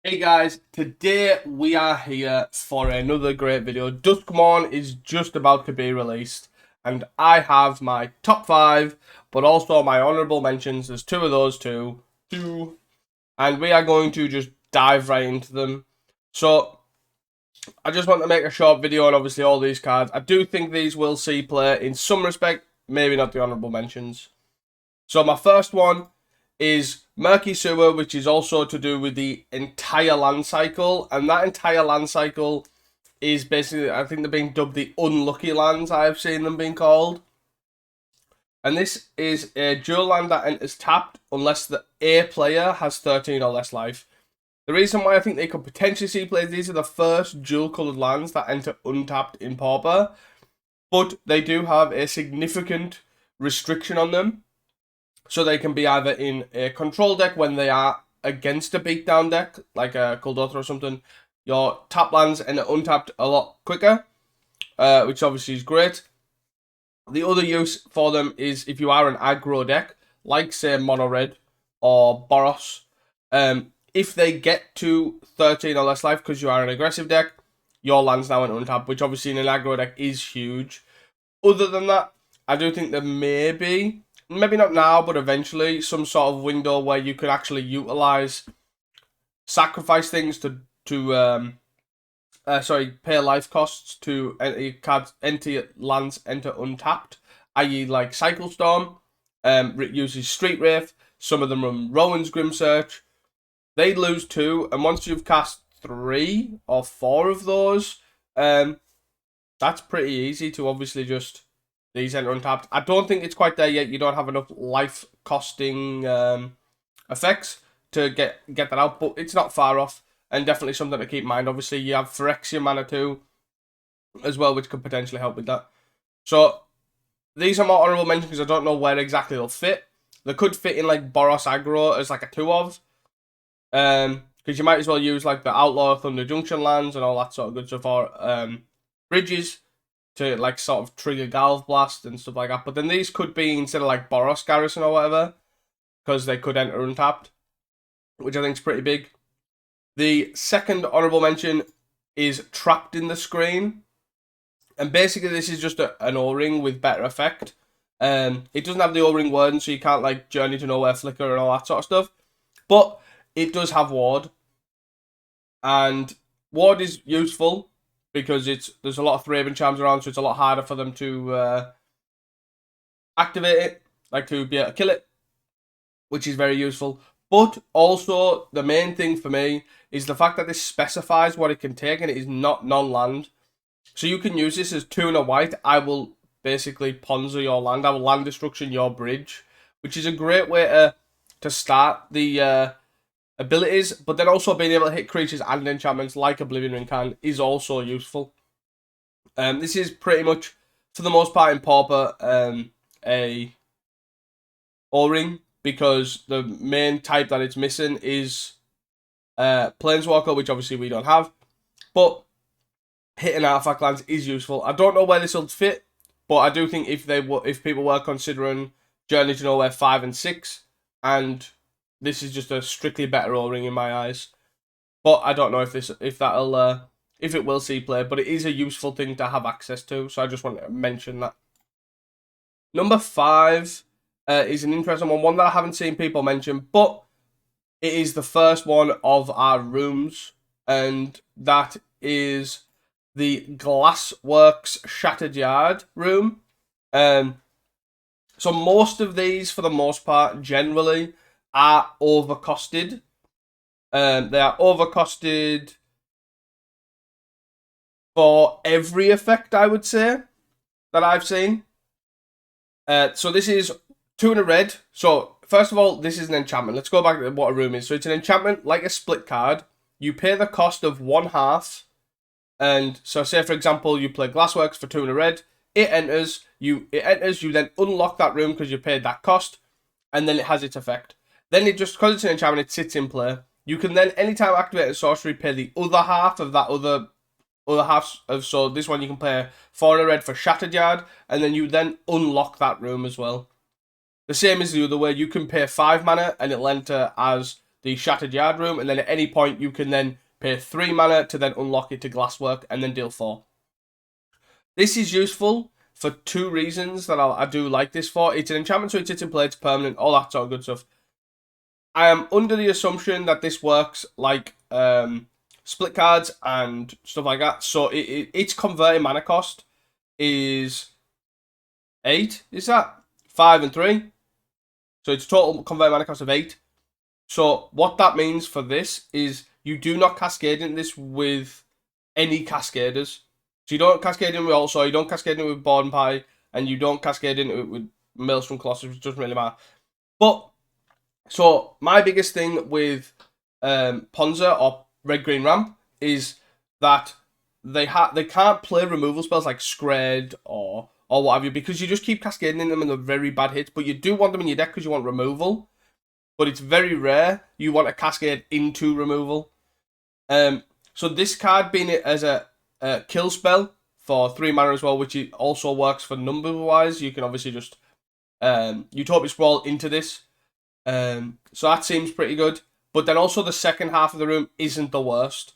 Hey guys, today we are here for another great video. Duskmourn is just about to be released, and I have my top 5, but also my honourable mentions. There's two of those two, and we are going to just dive right into them. So, I just want to make a short video on obviously all these cards. I do think these will see play in some respect, maybe not the honourable mentions. So my first one is Murky Sewer, which is also to do with the entire land cycle. And that entire land cycle is basically, I think they're being dubbed the unlucky lands, I've seen them being called. And this is a dual land that enters tapped unless the A player has 13 or less life. The reason why I think they could potentially see play, these are the first dual coloured lands that enter untapped in Pauper. But they do have a significant restriction on them. So they can be either in a control deck when they are against a beatdown deck, like a Kuldotha or something. Your tap lands and untapped a lot quicker, which obviously is great. The other use for them is if you are an aggro deck, like say Mono Red or Boros, if they get to 13 or less life because you are an aggressive deck, your land's now in untap, which obviously in an aggro deck is huge. Other than that, I do think there may be, maybe not now, but eventually, some sort of window where you could actually utilize sacrifice things to pay life costs to enter lands enter untapped, i.e. like Cycle Storm, uses Street Wraith. Some of them run Rowan's Grim Search. They lose 2, and once you've cast 3 or 4 of those, that's pretty easy to obviously just these enter untapped. I don't think it's quite there yet. You don't have enough life costing effects to get that out, but it's not far off, and definitely something to keep in mind. Obviously, you have Phyrexia Mana too, as well, which could potentially help with that. So these are more honourable mentions because I don't know where exactly they'll fit. They could fit in like Boros aggro as like a 2 of, because you might as well use like the Outlaw Thunder Junction lands and all that sort of good stuff, or bridges to like sort of trigger Galv Blast and stuff like that. But then these could be instead of like Boros Garrison or whatever, because they could enter untapped, which I think is pretty big. The second honourable mention is Trapped in the Screen. And basically this is just an O-ring with better effect. It doesn't have the O-ring word, so you can't like Journey to Nowhere Flicker and all that sort of stuff. But it does have Ward. And Ward is useful because there's a lot of Thraben charms around, so it's a lot harder for them to activate it, like to be able to kill it, which is very useful. But also, the main thing for me is the fact that this specifies what it can take, and it is not non-land. So you can use this as 2 and a white. I will basically Ponza your land. I will land destruction your bridge, which is a great way to start the abilities, but then also being able to hit creatures and enchantments like Oblivion Ring can is also useful. This is pretty much, for the most part in Pauper, a O-ring, because the main type that it's missing is Planeswalker, which obviously we don't have, but hitting artifact lands is useful. I don't know where this will fit, but I do think if people were considering Journey to Nowhere 5 and 6, and this is just a strictly better O-ring in my eyes. But I don't know if it will see play, but it is a useful thing to have access to, so I just wanted to mention that. Number 5 is an interesting one that I haven't seen people mention, but it is the first one of our rooms, and that is the Glassworks Shattered Yard room. So most of these, for the most part, generally are overcosted. They are overcosted for every effect, I would say, that I've seen. So this is 2 and a red. So first of all, this is an enchantment. Let's go back to what a room is. So it's an enchantment like a split card. You pay the cost of 1/2. And so say for example you play Glassworks for 2 and a red. It enters, you then unlock that room because you paid that cost, and then it has its effect. Then it just, because it's an enchantment, it sits in play. You can then, anytime activate a sorcery, pay the other half of that other half of, so this one you can play 4 and a red for Shattered Yard, and then you then unlock that room as well. The same as the other way, you can pay 5 mana and it'll enter as the Shattered Yard room, and then at any point you can then pay 3 mana to then unlock it to Glasswork and then deal 4. This is useful for 2 reasons that I do like this for. It's an enchantment, so it's in play, it's permanent, all that sort of good stuff. I am under the assumption that this works like split cards and stuff like that. So its converting mana cost is 8. Is that 5 and 3? So it's total converting mana cost of 8. So what that means for this is you do not cascade in this with any cascaders. So you don't cascade in with also, you don't cascade in with Board and Pie, and you don't cascade in with Maelstrom Colossus, which doesn't really matter. But so my biggest thing with Ponza or Red Green Ramp is that they can't play removal spells like Scred or what have you, because you just keep cascading in them and they're very bad hits. But you do want them in your deck because you want removal. But it's very rare you want a cascade into removal. So this card being it as a kill spell for 3 mana as well, which also works for number wise. You can obviously just Utopia Sprawl into this. So that seems pretty good. But then also the second half of the room isn't the worst.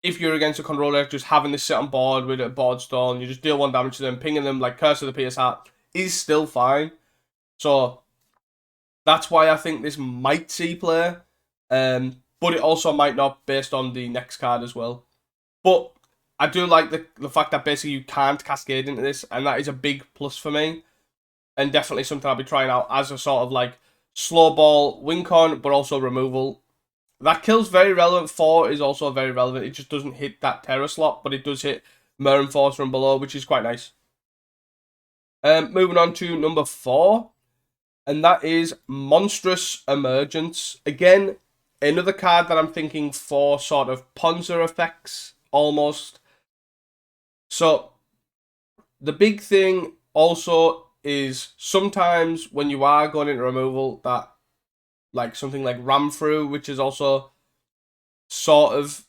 If you're against a controller, just having this sit on board with a board stall, you just deal 1 damage to them, pinging them like Curse of the Pierce Heart is still fine. So that's why I think this might see play. But it also might not based on the next card as well. But I do like the fact that basically you can't cascade into this, and that is a big plus for me. And definitely something I'll be trying out as a sort of like slow ball win con, but also removal. That kill's very relevant. 4 is also very relevant. It just doesn't hit that terror slot, but it does hit Mirror Enforcer and below, which is quite nice. Moving on to number 4, and that is Monstrous Emergence. Again, another card that I'm thinking for sort of Ponza effects, almost. So, the big thing also is sometimes when you are going into removal, that like something like Ram Through, which is also sort of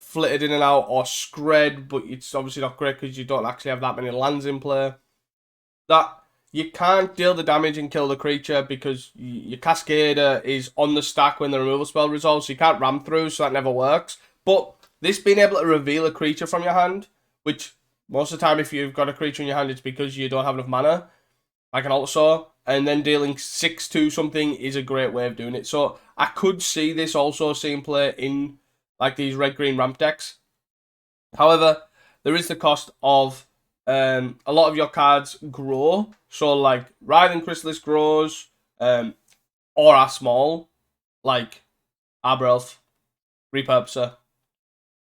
flitted in and out, or Scred, but it's obviously not great because you don't actually have that many lands in play. That you can't deal the damage and kill the creature because your Cascader is on the stack when the removal spell resolves, so you can't Ram Through, so that never works. But this being able to reveal a creature from your hand, which most of the time if you've got a creature in your hand, it's because you don't have enough mana, like an Altar, and then dealing 6-2 something is a great way of doing it. So I could see this also seeing play in like these red-green ramp decks. However, there is the cost of a lot of your cards grow. So like Writhing Chrysalis grows, or are small, like Arbor Elf, Repurposer,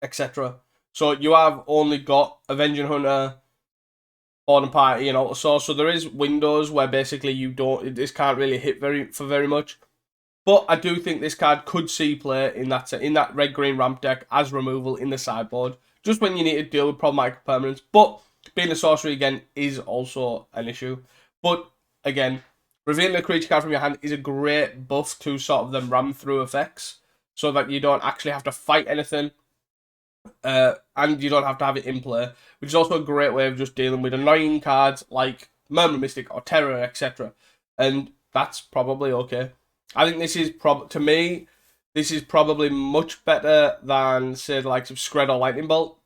etc. So you have only got Avenging Hunter, Board and Party, and Altar. So there is windows where basically this can't really hit very much. But I do think this card could see play in that red green ramp deck as removal in the sideboard, just when you need to deal with problematic permanents. But being a sorcery again is also an issue. But again, revealing a creature card from your hand is a great buff to sort of them ram through effects, so that you don't actually have to fight anything. And you don't have to have it in play, which is also a great way of just dealing with annoying cards like Murmur Mystic or Terror, etc. And that's probably okay. I think this is to me, this is probably much better than say the likes of Scred or Lightning Bolt,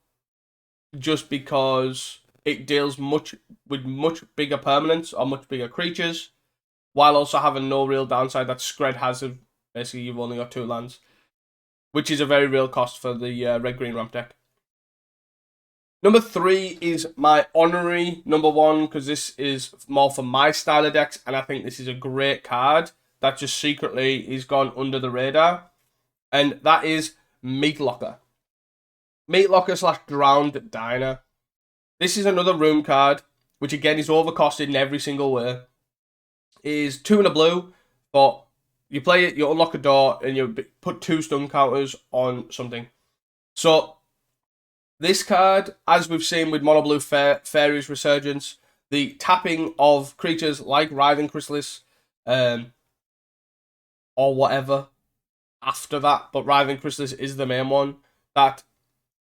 just because it deals with much bigger permanents or much bigger creatures, while also having no real downside that Scred has of basically you've only got 2 lands, which is a very real cost for the red-green ramp deck. Number 3 is my honorary number 1, because this is more for my style of decks, and I think this is a great card that just secretly is gone under the radar, and that is Meatlocker. Meatlocker / Drowned Diner. This is another room card, which again is overcosted in every single way. It is 2 and a blue, but you play it, you unlock a door, and you put 2 stun counters on something. So, this card, as we've seen with Mono Blue Fairies Resurgence, the tapping of creatures like Writhing Chrysalis, or whatever after that, but Writhing Chrysalis is the main one, that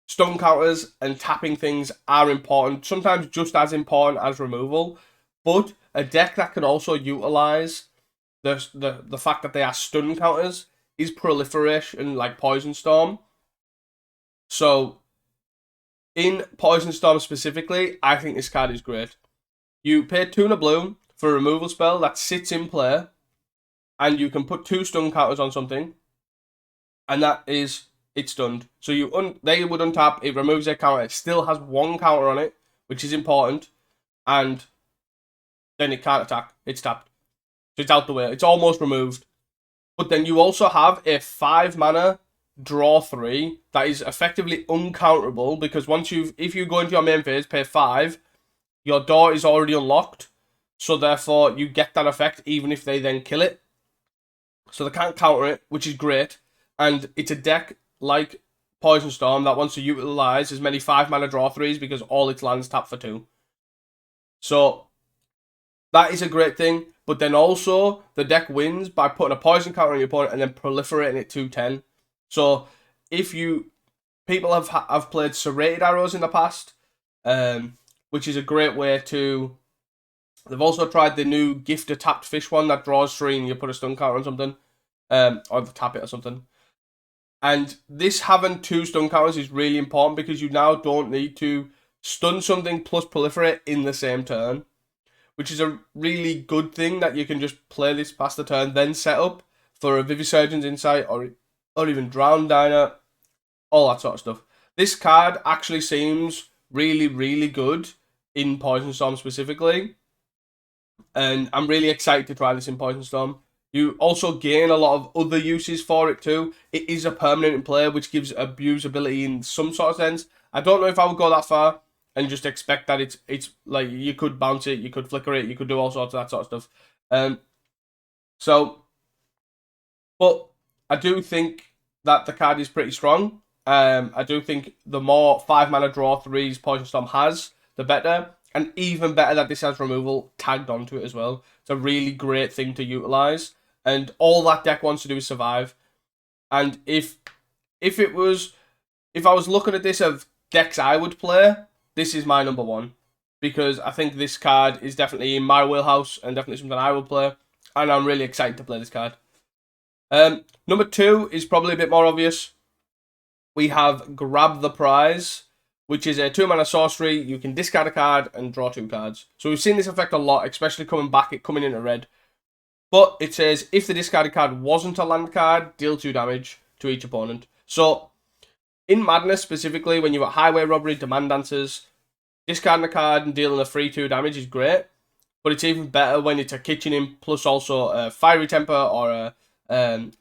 stun counters and tapping things are important, sometimes just as important as removal, but a deck that can also utilize the fact that they are stun counters is Proliferation, like Poison Storm. So in Poison Storm specifically, I think this card is great. You pay 2 and a blue for a removal spell that sits in play, and you can put 2 stun counters on something, and that is it's stunned. So they would untap, it removes their counter, it still has 1 counter on it, which is important, and then it can't attack. It's tapped. So it's out the way. It's almost removed. But then you also have a 5 mana draw 3 that is effectively uncounterable, because if you go into your main phase, pay 5, your door is already unlocked. So therefore you get that effect even if they then kill it. So they can't counter it, which is great. And it's a deck like Poison Storm that wants to utilize as many 5 mana draw 3s because all its lands tap for 2. So that is a great thing. But then also the deck wins by putting a poison counter on your opponent and then proliferating it to 10. So if people have played serrated arrows in the past, which is a great way to. They've also tried the new gift a tapped fish one that draws 3 and you put a stun counter on something, or tap it or something. And this having 2 stun counters is really important because you now don't need to stun something plus proliferate in the same turn, which is a really good thing that you can just play this past the turn, then set up for a Vivisurgeon's Insight or even Drown Diner, all that sort of stuff. This card actually seems really, really good in Poison Storm specifically, and I'm really excited to try this in Poison Storm. You also gain a lot of other uses for it too. It is a permanent in play, which gives abusability in some sort of sense. I don't know if I would go that far and just expect that it's like you could bounce it, you could flicker it, you could do all sorts of that sort of stuff. But I do think that the card is pretty strong. I do think the more 5 mana draw 3s Poison Storm has, the better. And even better that this has removal tagged onto it as well. It's a really great thing to utilize. And all that deck wants to do is survive. And if I was looking at this of decks I would play, this is my number 1. Because I think this card is definitely in my wheelhouse and definitely something I will play. And I'm really excited to play this card. Number 2 is probably a bit more obvious. We have Grab the Prize, which is a 2 mana sorcery. You can discard a card and draw 2 cards. So we've seen this effect a lot, especially coming into red. But it says, if the discarded card wasn't a land card, deal 2 damage to each opponent. So, in Madness specifically, when you've got Highway Robbery, Demand Dancers, discarding a card and dealing a free 2 damage is great. But it's even better when it's a Kitchen Imp plus also a Fiery Temper or a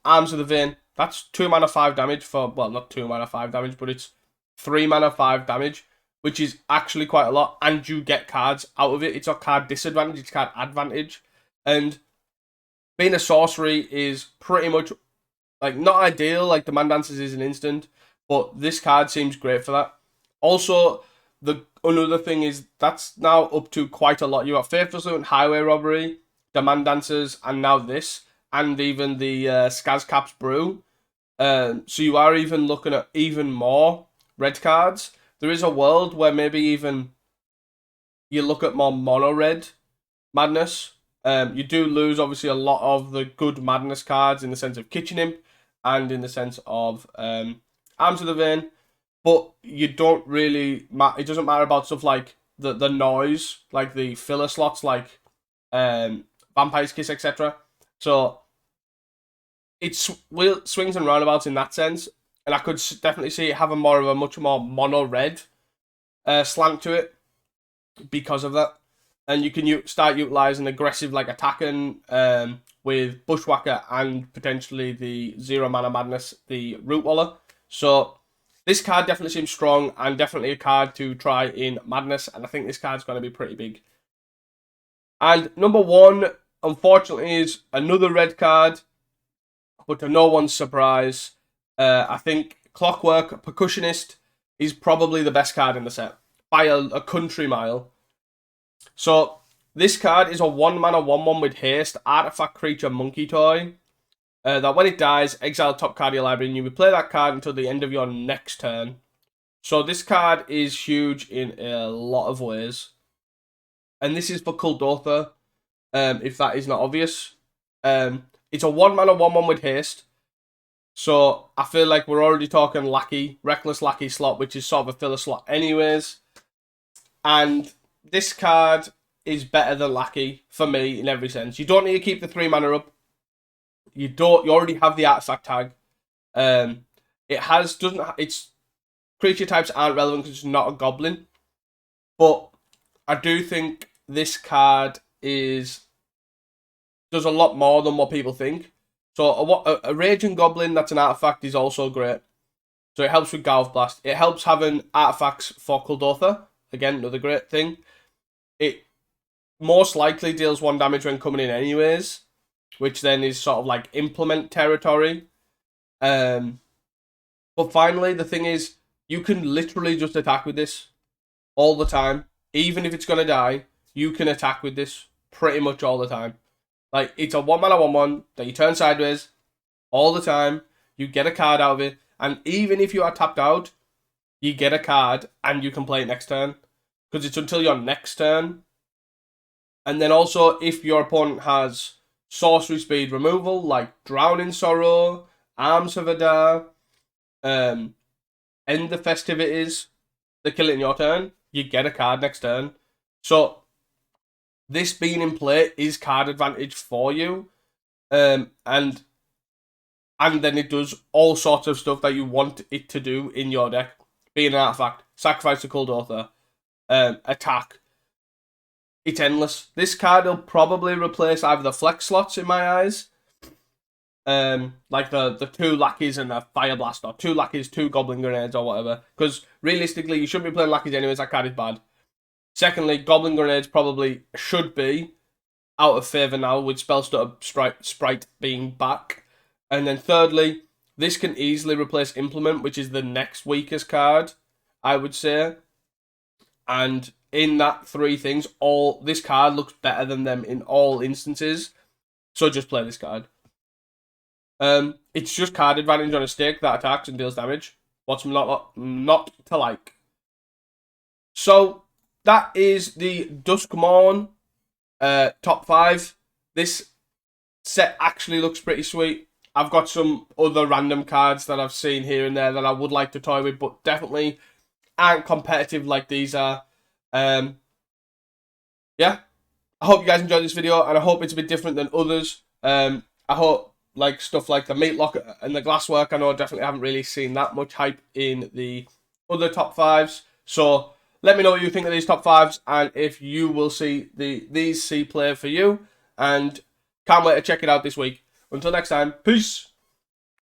Arms of the Vein. That's 2 mana 5 damage for, well, not 2 mana 5 damage, but it's 3 mana 5 damage, which is actually quite a lot, and you get cards out of it. It's not card disadvantage, it's card advantage. And being a sorcery is pretty much, like, not ideal, like Demand Dancers is an instant, but this card seems great for that. Also, another thing is, that's now up to quite a lot. You got Faithful Servant, Highway Robbery, Demand Dancers, and now this, and even the Skazcap's Brew. So you are even looking at even more red cards. There is a world where maybe even you look at more mono red Madness. You do lose obviously a lot of the good Madness cards in the sense of Kitchen Imp and in the sense of Arms of the Vein, but you don't really it doesn't matter about stuff like the noise, like the filler slots, like Vampire's Kiss, etc. So it's swings and roundabouts in that sense, and I could definitely see it having much more mono red slant to it because of that. And you can start utilizing aggressive like attacking with Bushwhacker and potentially the 0 mana Madness, the Root Waller. So this card definitely seems strong and definitely a card to try in Madness, and I think this card's going to be pretty big. And number 1, unfortunately, is another red card, but to no one's surprise, I think Clockwork Percussionist is probably the best card in the set by a country mile. So this card is a 1 mana 1/1 with haste, artifact creature monkey toy. That when it dies, exile top card of your library, and you will play that card until the end of your next turn. So this card is huge in a lot of ways. And this is for Kuldotha, if that is not obvious. It's a 1 mana 1/1 with haste. So I feel like we're already talking Lackey, Reckless Lackey slot, which is sort of a filler slot anyways. And this card is better than Lackey for me in every sense. You don't need to keep the 3 mana up. You already have the artifact tag. Its creature types aren't relevant because it's not a goblin. But I do think this card does a lot more than what people think. So a Raging Goblin that's an artifact is also great. So it helps with Garth Blast. It helps having artifacts for Kuldotha. Again, another great thing. It most likely deals 1 damage when coming in anyways, which then is sort of like implement territory. But finally, the thing is, you can literally just attack with this all the time. Even if it's going to die, you can attack with this pretty much all the time. Like, it's a 1 mana 1/1 that you turn sideways all the time. You get a card out of it. And even if you are tapped out, you get a card and you can play it next turn. Because it's until your next turn. And then also, if your opponent has sorcery speed removal, like Drowning Sorrow, Arms of Adar, end the festivities, they kill it in your turn, you get a card next turn. So, this being in play is card advantage for you. And then it does all sorts of stuff that you want it to do in your deck. Being an artifact, sacrifice to Kuldotha, attack. It's endless. This card will probably replace either the flex slots in my eyes, like the 2 lackeys and a fire blast, or 2 lackeys, 2 goblin grenades, or whatever. Because realistically, you shouldn't be playing lackeys anyways. That card is bad. Secondly, goblin grenades probably should be out of favor now with Spellstutter Sprite being back. And then thirdly, this can easily replace Implement, which is the next weakest card, I would say. And in that 3 things, this card looks better than them in all instances. So just play this card. It's just card advantage on a stick that attacks and deals damage. What's not to like? So that is the Duskmourn top 5. This set actually looks pretty sweet. I've got some other random cards that I've seen here and there that I would like to toy with, but definitely aren't competitive like these are. Yeah, I hope you guys enjoyed this video, and I hope it's a bit different than others. I hope like stuff like the Meat Locker and the Glasswork, I know I definitely haven't really seen that much hype in the other top 5s. So let me know what you think of these top 5s, and if you will see these see play for you. And can't wait to check it out this week. Until next time, peace.